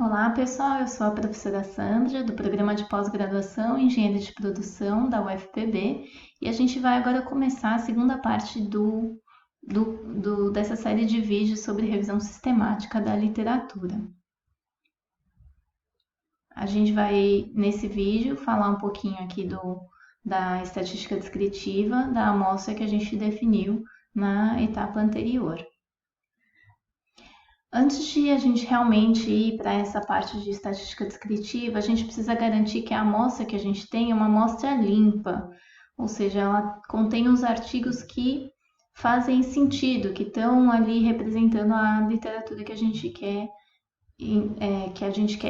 Olá, pessoal. Eu sou a professora Sandra, do programa de pós-graduação em Engenharia de Produção da UFPB, e a gente vai agora começar a segunda parte dessa série de vídeos sobre revisão sistemática da literatura. A gente vai, nesse vídeo, falar um pouquinho aqui da estatística descritiva da amostra que a gente definiu na etapa anterior. Antes de a gente realmente ir para essa parte de estatística descritiva, a gente precisa garantir que a amostra que a gente tem é uma amostra limpa, ou seja, ela contém os artigos que fazem sentido, que estão ali representando a literatura que a gente quer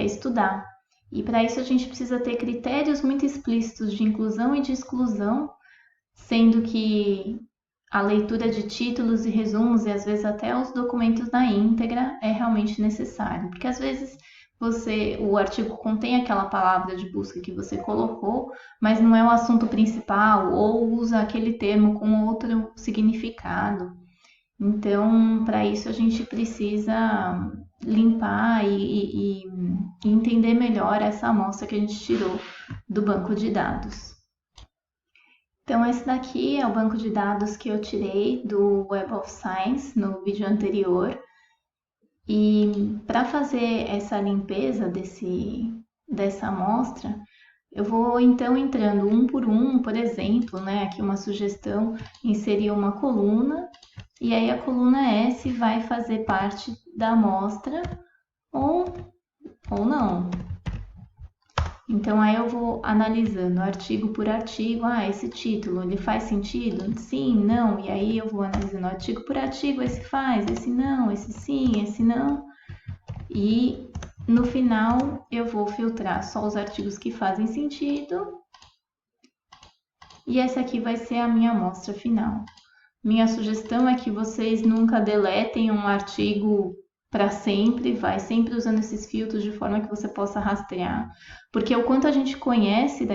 estudar. E para isso a gente precisa ter critérios muito explícitos de inclusão e de exclusão, sendo que a leitura de títulos e resumos e às vezes até os documentos na íntegra é realmente necessário, porque às vezes o artigo contém aquela palavra de busca que você colocou, mas não é o assunto principal ou usa aquele termo com outro significado. Então, para isso a gente precisa limpar e entender melhor essa amostra que a gente tirou do banco de dados. Então, esse daqui é o banco de dados que eu tirei do Web of Science no vídeo anterior. E para fazer essa limpeza dessa amostra, eu vou então entrando um por um, por exemplo, aqui uma sugestão, inserir uma coluna, e aí a coluna S vai fazer parte da amostra ou não. Então, aí eu vou analisando artigo por artigo. Esse título, ele faz sentido? Sim, não. E aí eu vou analisando artigo por artigo. Esse faz, esse não, esse sim, esse não. E no final eu vou filtrar só os artigos que fazem sentido. E essa aqui vai ser a minha amostra final. Minha sugestão é que vocês nunca deletem um artigo para sempre, vai sempre usando esses filtros de forma que você possa rastrear, porque o quanto a gente conhece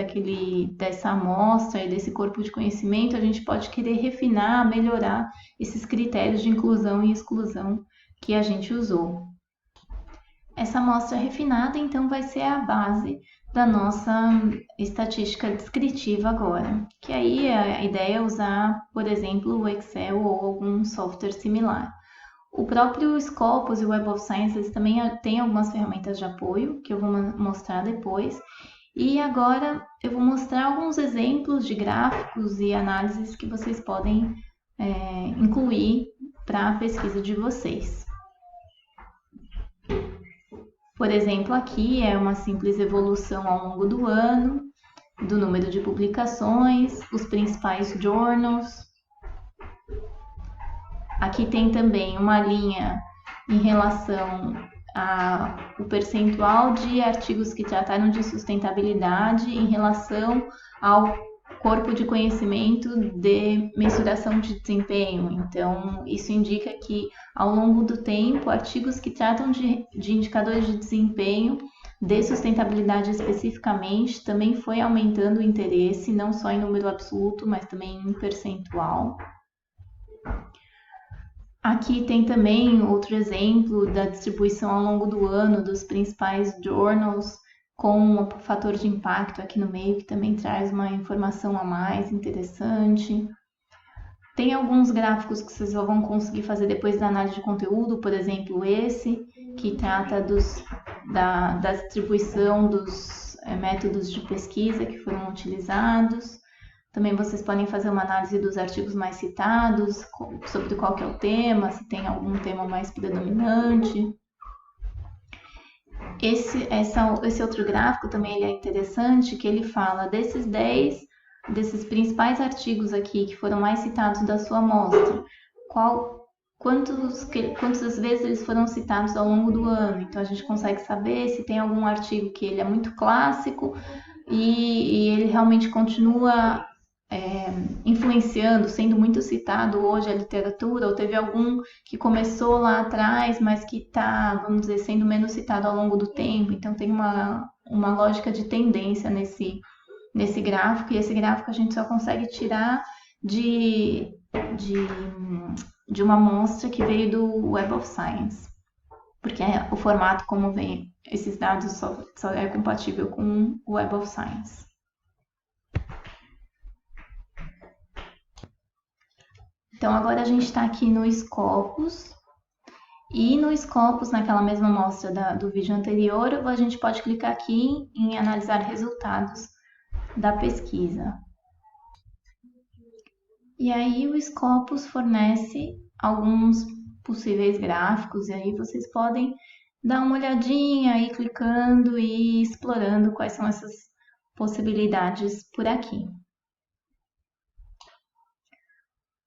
dessa amostra e desse corpo de conhecimento, a gente pode querer refinar, melhorar esses critérios de inclusão e exclusão que a gente usou. Essa amostra refinada, então, vai ser a base da nossa estatística descritiva agora, que aí a ideia é usar, por exemplo, o Excel ou algum software similar. O próprio Scopus e o Web of Science eles também têm algumas ferramentas de apoio, que eu vou mostrar depois. E agora eu vou mostrar alguns exemplos de gráficos e análises que vocês podem incluir para a pesquisa de vocês. Por exemplo, aqui é uma simples evolução ao longo do ano, do número de publicações, os principais journals. Aqui tem também uma linha em relação ao percentual de artigos que trataram de sustentabilidade em relação ao corpo de conhecimento de mensuração de desempenho. Então, isso indica que, ao longo do tempo, artigos que tratam de indicadores de desempenho de sustentabilidade especificamente também foi aumentando o interesse, não só em número absoluto, mas também em percentual. Aqui tem também outro exemplo da distribuição ao longo do ano dos principais journals, com o fator de impacto aqui no meio, que também traz uma informação a mais interessante. Tem alguns gráficos que vocês só vão conseguir fazer depois da análise de conteúdo, por exemplo, esse, que trata da distribuição dos métodos de pesquisa que foram utilizados. Também vocês podem fazer uma análise dos artigos mais citados, sobre qual que é o tema, se tem algum tema mais predominante. Esse outro gráfico também ele é interessante, que ele fala desses principais artigos aqui que foram mais citados da sua amostra, quantas vezes eles foram citados ao longo do ano. Então a gente consegue saber se tem algum artigo que ele é muito clássico e ele realmente continua influenciando, sendo muito citado hoje a literatura, ou teve algum que começou lá atrás, mas que está, vamos dizer, sendo menos citado ao longo do tempo. Então tem uma lógica de tendência nesse gráfico, e esse gráfico a gente só consegue tirar de uma amostra que veio do Web of Science. porque o formato como vem esses dados só é compatível com o Web of Science. Então, agora a gente está aqui no Scopus, e no Scopus, naquela mesma amostra do vídeo anterior, a gente pode clicar aqui em analisar resultados da pesquisa. E aí o Scopus fornece alguns possíveis gráficos, e aí vocês podem dar uma olhadinha aí, clicando e explorando quais são essas possibilidades por aqui.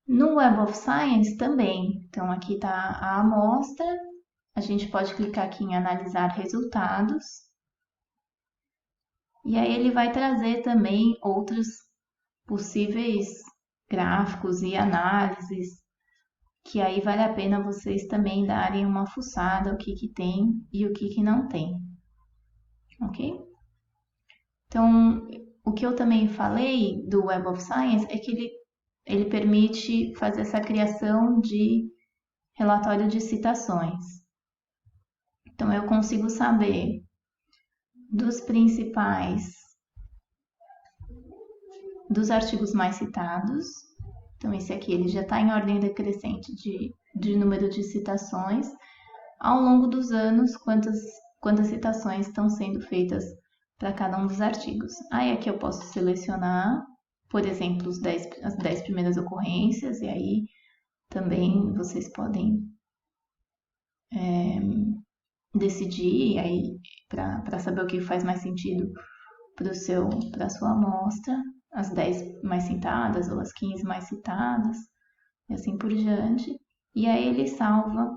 No Web of Science também, então aqui está a amostra, a gente pode clicar aqui em analisar resultados, e aí ele vai trazer também outros possíveis gráficos e análises, que aí vale a pena vocês também darem uma fuçada, o que tem e o que não tem, ok? Então, o que eu também falei do Web of Science é que ele permite fazer essa criação de relatório de citações. Então, eu consigo saber dos artigos mais citados. Então, esse aqui ele já está em ordem decrescente de número de citações. Ao longo dos anos, quantas citações estão sendo feitas para cada um dos artigos. Aí aqui eu posso selecionar, por exemplo, as 10 primeiras ocorrências, e aí também vocês podem decidir aí para saber o que faz mais sentido para a sua amostra, as 10 mais citadas ou as 15 mais citadas, e assim por diante. E aí ele salva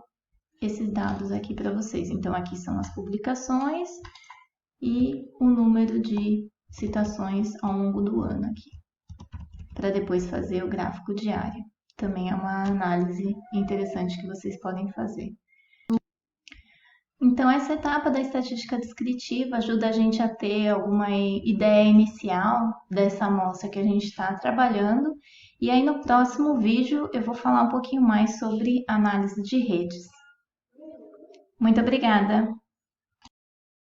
esses dados aqui para vocês. Então aqui são as publicações e o número de citações ao longo do ano aqui, para depois fazer o gráfico diário. Também é uma análise interessante que vocês podem fazer. Então, essa etapa da estatística descritiva ajuda a gente a ter alguma ideia inicial dessa amostra que a gente está trabalhando. E aí, no próximo vídeo, eu vou falar um pouquinho mais sobre análise de redes. Muito obrigada!